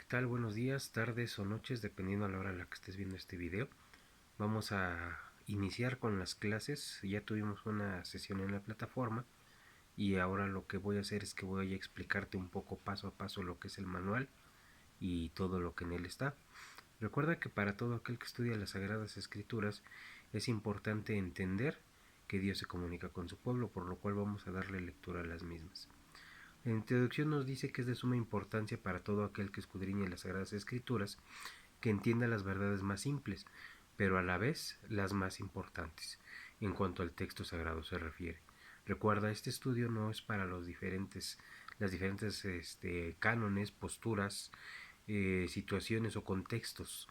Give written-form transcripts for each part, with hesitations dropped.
tal? Buenos días, tardes o noches, dependiendo a la hora en la que estés viendo este video. Vamos a iniciar con las clases. Ya tuvimos una sesión en la plataforma y ahora lo que voy a hacer es que voy a explicarte un poco paso a paso lo que es el manual y todo lo que en él está. Recuerda que para todo aquel que estudia las Sagradas Escrituras es importante entender que Dios se comunica con su pueblo, por lo cual vamos a darle lectura a las mismas. La introducción nos dice que es de suma importancia para todo aquel que escudriñe las Sagradas Escrituras que entienda las verdades más simples, pero a la vez las más importantes, en cuanto al texto sagrado se refiere. Recuerda, este estudio no es para las diferentes cánones, posturas, situaciones o contextos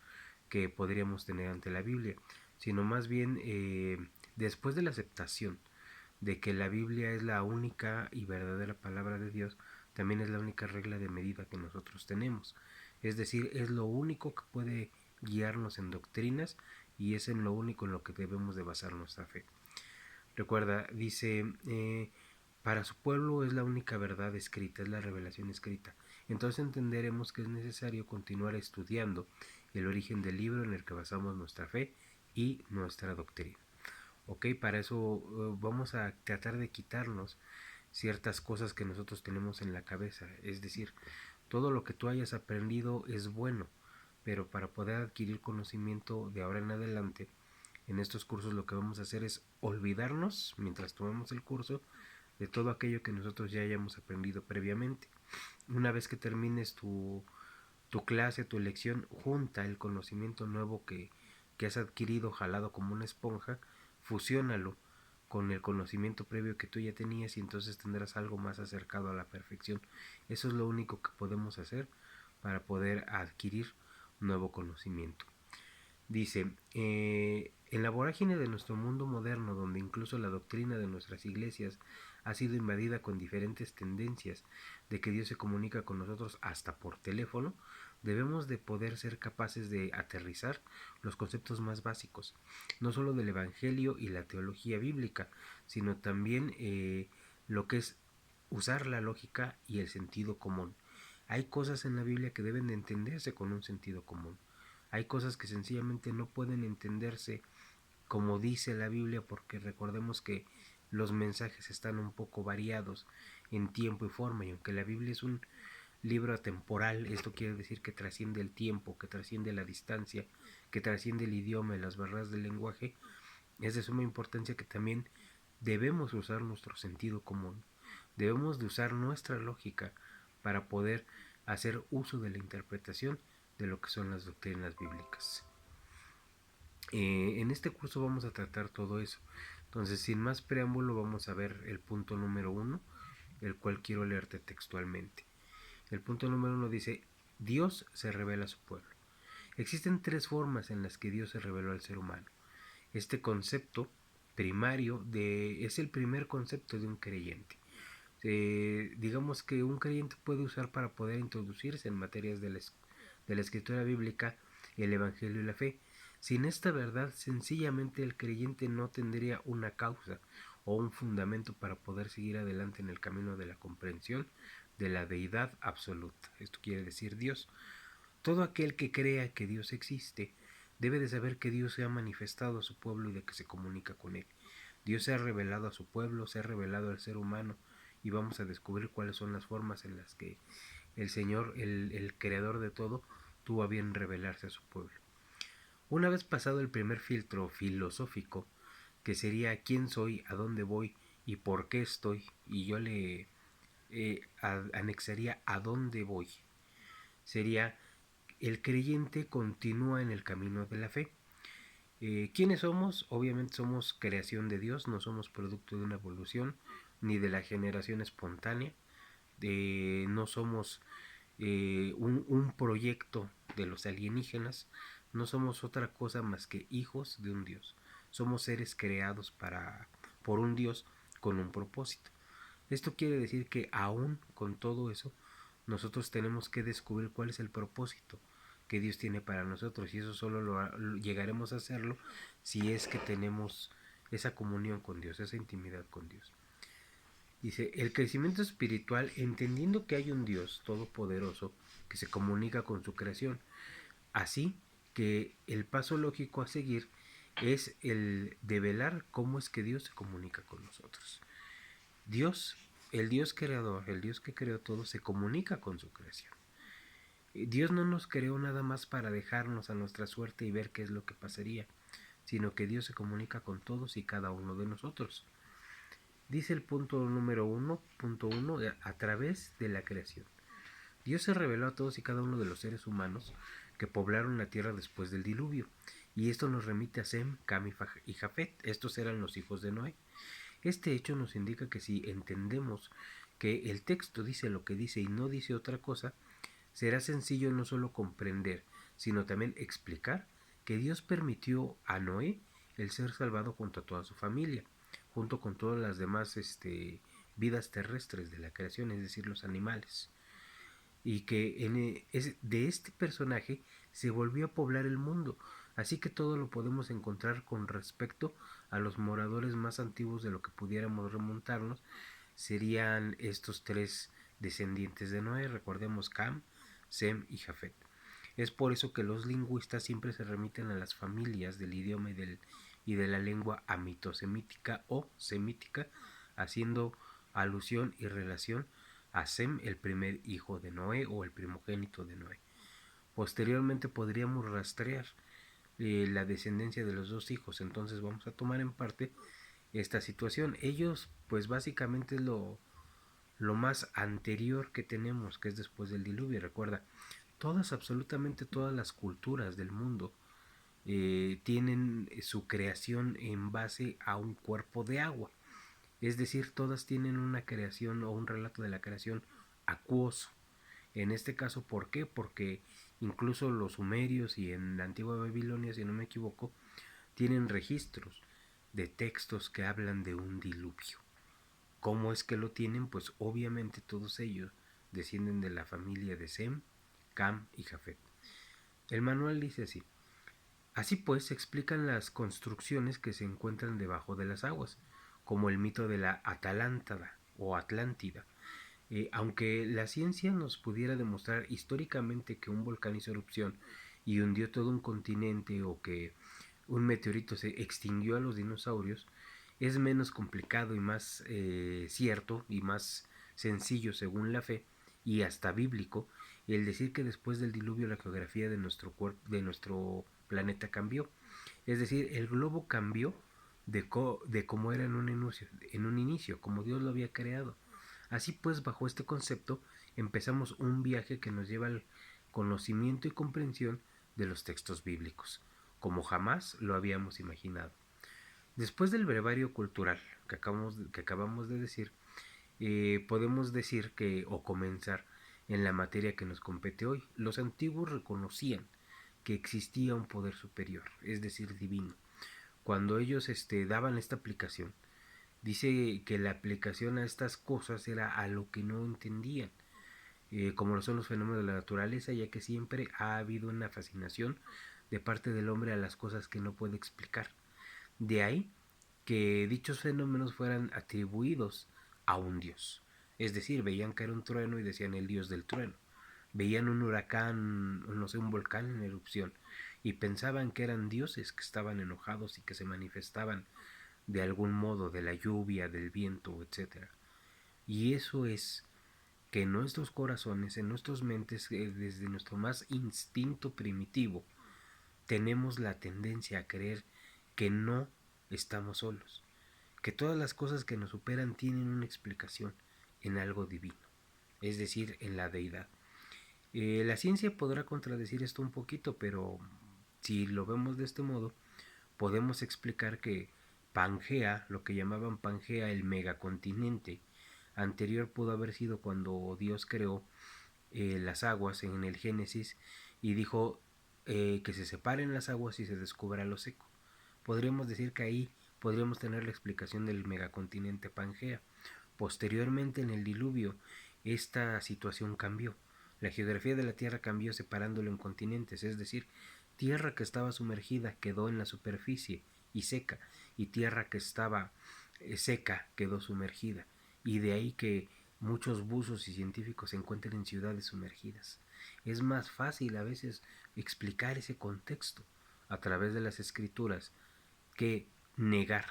que podríamos tener ante la Biblia, sino más bien después de la aceptación de que la Biblia es la única y verdadera palabra de Dios, también es la única regla de medida que nosotros tenemos. Es decir, es lo único que puede guiarnos en doctrinas y es en lo único en lo que debemos de basar nuestra fe. Recuerda, dice, para su pueblo es la única verdad escrita, es la revelación escrita. Entonces entenderemos que es necesario continuar estudiando el origen del libro en el que basamos nuestra fe y nuestra doctrina. Ok, para eso vamos a tratar de quitarnos ciertas cosas que nosotros tenemos en la cabeza. Es decir, todo lo que tú hayas aprendido es bueno, pero para poder adquirir conocimiento de ahora en adelante, en estos cursos lo que vamos a hacer es olvidarnos, mientras tomamos el curso, de todo aquello que nosotros ya hayamos aprendido previamente. Una vez que termines tu clase, tu lección, junta el conocimiento nuevo que has adquirido jalado como una esponja, fusiónalo con el conocimiento previo que tú ya tenías y entonces tendrás algo más acercado a la perfección. Eso es lo único que podemos hacer para poder adquirir nuevo conocimiento. Dice, en la vorágine de nuestro mundo moderno, donde incluso la doctrina de nuestras iglesias ha sido invadida con diferentes tendencias de que Dios se comunica con nosotros hasta por teléfono, debemos de poder ser capaces de aterrizar los conceptos más básicos, no solo del Evangelio y la teología bíblica, sino también lo que es usar la lógica y el sentido común. Hay cosas en la Biblia que deben de entenderse con un sentido común. Hay cosas que sencillamente no pueden entenderse como dice la Biblia, porque recordemos que los mensajes están un poco variados en tiempo y forma, y aunque la Biblia es un libro atemporal, esto quiere decir que trasciende el tiempo, que trasciende la distancia, que trasciende el idioma y las barreras del lenguaje. Es de suma importancia que también debemos usar nuestro sentido común, debemos de usar nuestra lógica para poder hacer uso de la interpretación de lo que son las doctrinas bíblicas. En este curso vamos a tratar todo eso. Entonces, sin más preámbulo, vamos a ver el punto número 1, el cual quiero leerte textualmente. El punto número 1 dice, Dios se revela a su pueblo. Existen tres formas en las que Dios se reveló al ser humano. Este concepto primario es el primer concepto de un creyente. Digamos que un creyente puede usar para poder introducirse en materias de la escritura bíblica, el evangelio y la fe. Sin esta verdad, sencillamente el creyente no tendría una causa o un fundamento para poder seguir adelante en el camino de la comprensión de la deidad absoluta. Esto quiere decir Dios. Todo aquel que crea que Dios existe debe de saber que Dios se ha manifestado a su pueblo y de que se comunica con él. Dios se ha revelado a su pueblo, se ha revelado al ser humano y vamos a descubrir cuáles son las formas en las que el Señor, el creador de todo, tuvo a bien revelarse a su pueblo. Una vez pasado el primer filtro filosófico, que sería quién soy, a dónde voy y por qué estoy, y yo le anexaría a dónde voy, sería el creyente continúa en el camino de la fe. ¿Quiénes somos? Obviamente somos creación de Dios, no somos producto de una evolución ni de la generación espontánea, no somos un proyecto de los alienígenas, no somos otra cosa más que hijos de un Dios. Somos seres creados por un Dios con un propósito. Esto quiere decir que aún con todo eso, nosotros tenemos que descubrir cuál es el propósito que Dios tiene para nosotros y eso solo llegaremos a hacerlo si es que tenemos esa comunión con Dios, esa intimidad con Dios. Dice, el crecimiento espiritual entendiendo que hay un Dios todopoderoso que se comunica con su creación. Así que el paso lógico a seguir es el develar cómo es que Dios se comunica con nosotros. Dios, el Dios creador, el Dios que creó todo, se comunica con su creación. Dios no nos creó nada más para dejarnos a nuestra suerte y ver qué es lo que pasaría, sino que Dios se comunica con todos y cada uno de nosotros. Dice el punto número 1.1 a través de la creación. Dios se reveló a todos y cada uno de los seres humanos que poblaron la tierra después del diluvio. Y esto nos remite a Sem, Cam y Jafet. Estos eran los hijos de Noé. Este hecho nos indica que si entendemos que el texto dice lo que dice y no dice otra cosa, será sencillo no solo comprender, sino también explicar que Dios permitió a Noé el ser salvado junto a toda su familia, junto con todas las demás vidas terrestres de la creación, es decir, los animales. Y que de este personaje se volvió a poblar el mundo. Así que todo lo podemos encontrar con respecto a los moradores más antiguos de lo que pudiéramos remontarnos. Serían estos tres descendientes de Noé, recordemos Cam, Sem y Jafet. Es por eso que los lingüistas siempre se remiten a las familias del idioma y de la lengua amitosemítica o semítica, haciendo alusión y relación a Sem, el primer hijo de Noé o el primogénito de Noé. Posteriormente podríamos rastrear la descendencia de los dos hijos, entonces vamos a tomar en parte esta situación. Ellos pues básicamente es lo más anterior que tenemos, que es después del diluvio. Recuerda, absolutamente todas las culturas del mundo tienen su creación en base a un cuerpo de agua. Es decir, todas tienen una creación o un relato de la creación acuoso. En este caso, ¿por qué? Porque incluso los sumerios y en la antigua Babilonia, si no me equivoco, tienen registros de textos que hablan de un diluvio. ¿Cómo es que lo tienen? Pues obviamente todos ellos descienden de la familia de Sem, Cam y Jafet. El manual dice así: así pues se explican las construcciones que se encuentran debajo de las aguas, como el mito de la Atalántida o Atlántida. Aunque la ciencia nos pudiera demostrar históricamente que un volcán hizo erupción y hundió todo un continente o que un meteorito se extinguió a los dinosaurios, es menos complicado y más cierto y más sencillo según la fe y hasta bíblico el decir que después del diluvio la geografía de nuestro de nuestro planeta cambió. Es decir, el globo cambió de cómo era en un inicio, como Dios lo había creado. Así pues, bajo este concepto, empezamos un viaje que nos lleva al conocimiento y comprensión de los textos bíblicos, como jamás lo habíamos imaginado. Después del brevario cultural que acabamos de decir, podemos decir que, o comenzar en la materia que nos compete hoy. Los antiguos reconocían que existía un poder superior, es decir, divino. Cuando ellos daban esta aplicación, dice que la aplicación a estas cosas era a lo que no entendían, como lo son los fenómenos de la naturaleza, ya que siempre ha habido una fascinación de parte del hombre a las cosas que no puede explicar. De ahí que dichos fenómenos fueran atribuidos a un dios. Es decir, veían caer un trueno y decían el dios del trueno. Veían un huracán, no sé, un volcán en erupción y pensaban que eran dioses que estaban enojados y que se manifestaban de algún modo de la lluvia, del viento, etcétera. Y eso es que en nuestros corazones, en nuestras mentes, desde nuestro más instinto primitivo, tenemos la tendencia a creer que no estamos solos, que todas las cosas que nos superan tienen una explicación en algo divino, es decir, en la deidad. La ciencia podrá contradecir esto un poquito, pero si lo vemos de este modo, podemos explicar que Pangea, lo que llamaban Pangea el megacontinente, anterior pudo haber sido cuando Dios creó las aguas en el Génesis y dijo que se separen las aguas y se descubra lo seco. Podríamos decir que ahí podríamos tener la explicación del megacontinente Pangea. Posteriormente, en el diluvio, esta situación cambió. La geografía de la Tierra cambió separándolo en continentes, es decir, tierra que estaba sumergida quedó en la superficie y seca, y tierra que estaba seca quedó sumergida. y de ahí que muchos buzos y científicos se encuentren en ciudades sumergidas. Es más fácil a veces explicar ese contexto a través de las escrituras que negar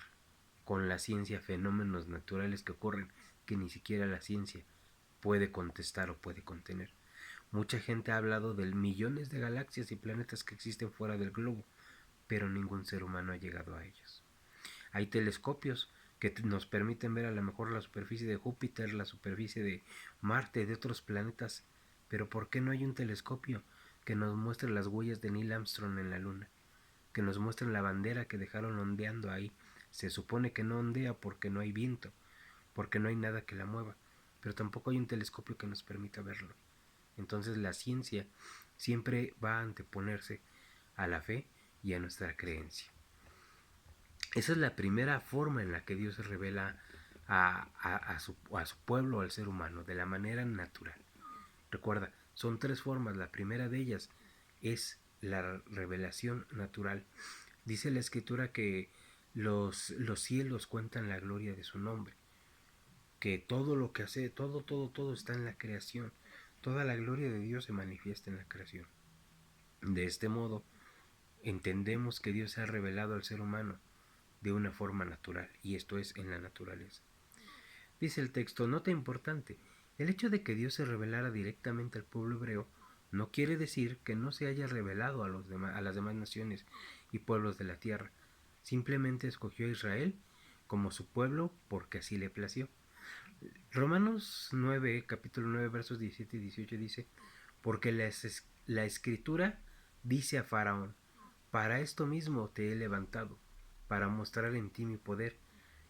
con la ciencia fenómenos naturales que ocurren que ni siquiera la ciencia puede contestar o puede contener. Mucha gente ha hablado de millones de galaxias y planetas que existen fuera del globo, pero ningún ser humano ha llegado a ellos. Hay telescopios que nos permiten ver a lo mejor la superficie de Júpiter, la superficie de Marte, de otros planetas, pero ¿por qué no hay un telescopio que nos muestre las huellas de Neil Armstrong en la Luna? Que nos muestre la bandera que dejaron ondeando ahí. Se supone que no ondea porque no hay viento, porque no hay nada que la mueva, pero tampoco hay un telescopio que nos permita verlo. Entonces la ciencia siempre va a anteponerse a la fe y a nuestra creencia. Esa es la primera forma en la que Dios se revela a su pueblo, al ser humano, de la manera natural. Recuerda, son tres formas. La primera de ellas es la revelación natural. Dice la escritura que los cielos cuentan la gloria de su nombre, que todo lo que hace, todo está en la creación. Toda la gloria de Dios se manifiesta en la creación. De este modo, entendemos que Dios se ha revelado al ser humano de una forma natural, y esto es en la naturaleza. Dice el texto, nota importante, el hecho de que Dios se revelara directamente al pueblo hebreo no quiere decir que no se haya revelado a las demás naciones y pueblos de la tierra. Simplemente escogió a Israel como su pueblo porque así le plació. Romanos 9, capítulo 9, versos 17 y 18 dice, porque la escritura dice a Faraón, para esto mismo te he levantado, para mostrar en ti mi poder,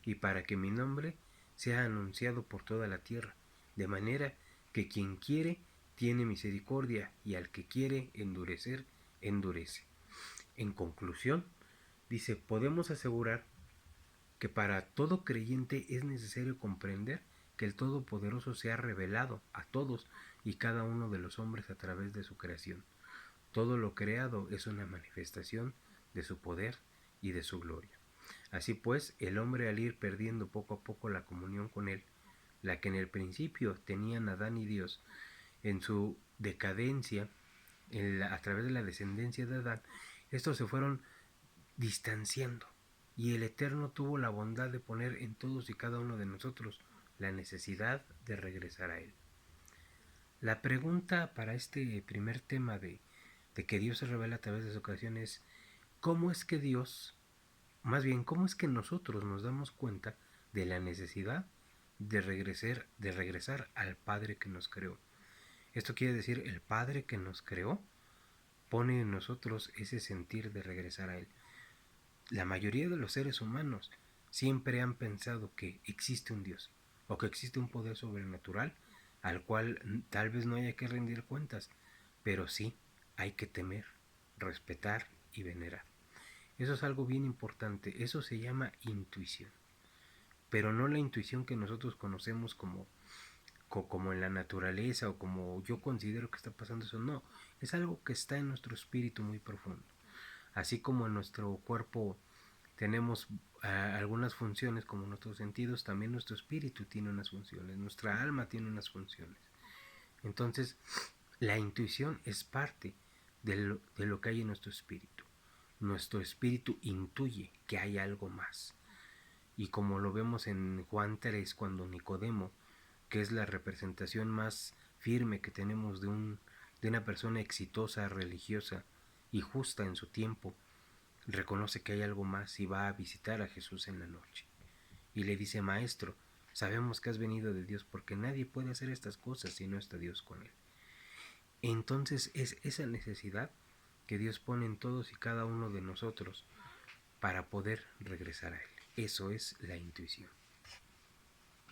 y para que mi nombre sea anunciado por toda la tierra, de manera que quien quiere tiene misericordia, y al que quiere endurecer, endurece. En conclusión, dice, podemos asegurar que para todo creyente es necesario comprender que el Todopoderoso se ha revelado a todos y cada uno de los hombres a través de su creación. Todo lo creado es una manifestación de su poder y de su gloria. Así pues, el hombre, al ir perdiendo poco a poco la comunión con él, la que en el principio tenían Adán y Dios, en su decadencia, a través de la descendencia de Adán, estos se fueron distanciando, y el Eterno tuvo la bondad de poner en todos y cada uno de nosotros la necesidad de regresar a Él. La pregunta para este primer tema de que Dios se revela a través de su creación es, ¿cómo es que Dios, más bien, cómo es que nosotros nos damos cuenta de la necesidad de regresar al Padre que nos creó? Esto quiere decir, el Padre que nos creó pone en nosotros ese sentir de regresar a Él. La mayoría de los seres humanos siempre han pensado que existe un Dios o que existe un poder sobrenatural al cual tal vez no haya que rendir cuentas, pero sí hay que temer, respetar y venerar. Eso es algo bien importante, eso se llama intuición, pero no la intuición que nosotros conocemos como en la naturaleza o como yo considero que está pasando eso, no, es algo que está en nuestro espíritu muy profundo. Así como en nuestro cuerpo tenemos algunas funciones como nuestros sentidos, también nuestro espíritu tiene unas funciones, nuestra alma tiene unas funciones. Entonces, la intuición es parte de lo que hay en nuestro espíritu. Nuestro espíritu intuye que hay algo más. Y como lo vemos en Juan 3, cuando Nicodemo, que es la representación más firme que tenemos de una persona exitosa, religiosa y justa en su tiempo, reconoce que hay algo más y va a visitar a Jesús en la noche. Y le dice, Maestro, sabemos que has venido de Dios porque nadie puede hacer estas cosas si no está Dios con él. Entonces es esa necesidad que Dios pone en todos y cada uno de nosotros para poder regresar a Él. Eso es la intuición.